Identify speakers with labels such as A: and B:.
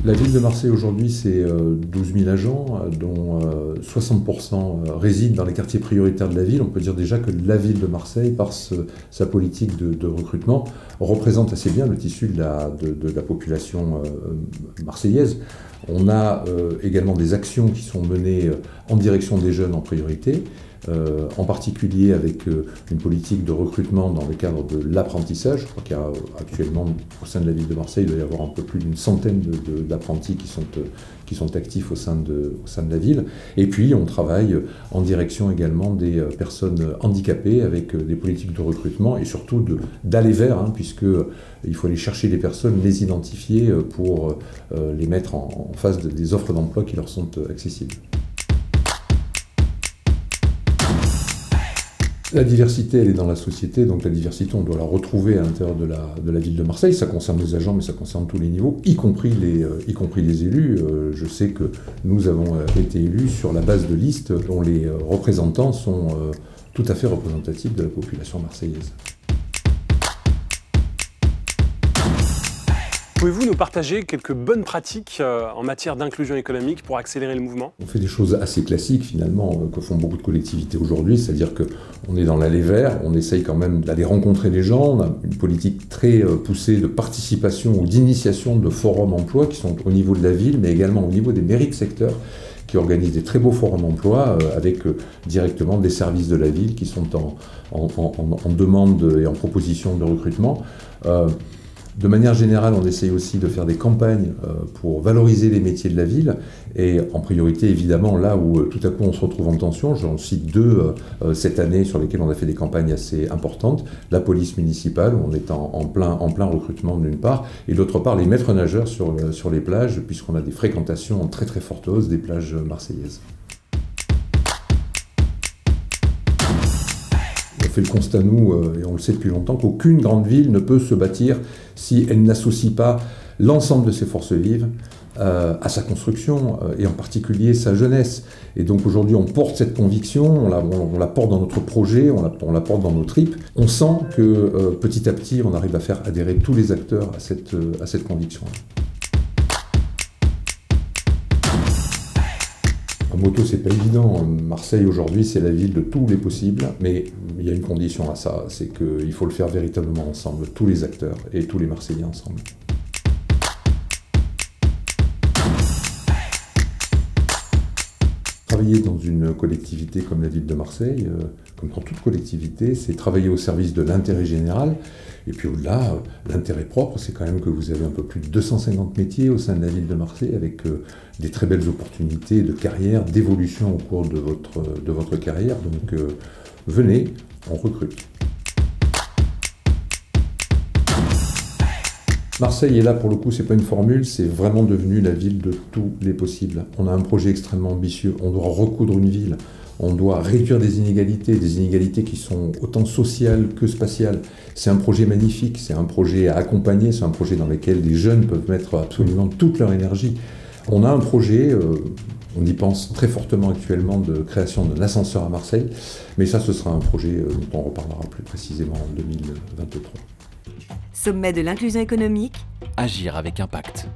A: La ville de Marseille aujourd'hui, c'est 12 000 agents, dont 60% résident dans les quartiers prioritaires de la ville. On peut dire déjà que la ville de Marseille, par sa politique de recrutement, représente assez bien le tissu de la population marseillaise. On a également des actions qui sont menées en direction des jeunes en priorité, en particulier avec une politique de recrutement dans le cadre de l'apprentissage. Je crois qu'il y a actuellement, au sein de la ville de Marseille, il doit y avoir un peu plus d'une centaine d'apprentis qui sont actifs au sein de la ville. Et puis, on travaille en direction également des personnes handicapées avec des politiques de recrutement et surtout d'aller vers, puisqu'il faut aller chercher les personnes, les identifier pour les mettre en face des offres d'emploi qui leur sont accessibles. La diversité, elle est dans la société, donc la diversité, on doit la retrouver à l'intérieur de la ville de Marseille. Ça concerne les agents, mais ça concerne tous les niveaux, y compris les élus. Je sais que nous avons été élus sur la base de listes dont les représentants sont tout à fait représentatifs de la population marseillaise.
B: Pouvez-vous nous partager quelques bonnes pratiques en matière d'inclusion économique pour accélérer le mouvement?
A: On fait des choses assez classiques finalement que font beaucoup de collectivités aujourd'hui, c'est-à-dire qu'on est dans l'aller vers, on essaye quand même d'aller rencontrer les gens, on a une politique très poussée de participation ou d'initiation de forums emploi qui sont au niveau de la ville, mais également au niveau des mairies de secteur, qui organisent des très beaux forums emploi avec directement des services de la ville qui sont en demande et en proposition de recrutement. De manière générale, on essaye aussi de faire des campagnes pour valoriser les métiers de la ville et en priorité évidemment là où tout à coup on se retrouve en tension, j'en cite deux cette année sur lesquelles on a fait des campagnes assez importantes, la police municipale où on est en plein recrutement d'une part et d'autre part les maîtres nageurs sur les plages puisqu'on a des fréquentations en très très forte hausse des plages marseillaises. On fait le constat, nous, et on le sait depuis longtemps, qu'aucune grande ville ne peut se bâtir si elle n'associe pas l'ensemble de ses forces vives à sa construction, et en particulier sa jeunesse. Et donc aujourd'hui, on porte cette conviction, on la porte dans notre projet, on la porte dans nos tripes. On sent que petit à petit, on arrive à faire adhérer tous les acteurs à cette conviction-là. En moto, c'est pas évident. Marseille, aujourd'hui, c'est la ville de tous les possibles, mais il y a une condition à ça, c'est qu'il faut le faire véritablement ensemble, tous les acteurs et tous les Marseillais ensemble. Travailler dans une collectivité comme la ville de Marseille, comme dans toute collectivité, c'est travailler au service de l'intérêt général. Et puis au-delà, l'intérêt propre, c'est quand même que vous avez un peu plus de 250 métiers au sein de la ville de Marseille, avec des très belles opportunités de carrière, d'évolution au cours de votre carrière. Donc venez, on recrute. Marseille est là, pour le coup, c'est pas une formule, c'est vraiment devenu la ville de tous les possibles. On a un projet extrêmement ambitieux, on doit recoudre une ville, on doit réduire des inégalités qui sont autant sociales que spatiales. C'est un projet magnifique, c'est un projet à accompagner, c'est un projet dans lequel les jeunes peuvent mettre absolument toute leur énergie. On a un projet, on y pense très fortement actuellement, de création d'un ascenseur à Marseille, mais ça, ce sera un projet dont on reparlera plus précisément en 2023.
C: Sommet de l'inclusion économique.
D: Agir avec impact.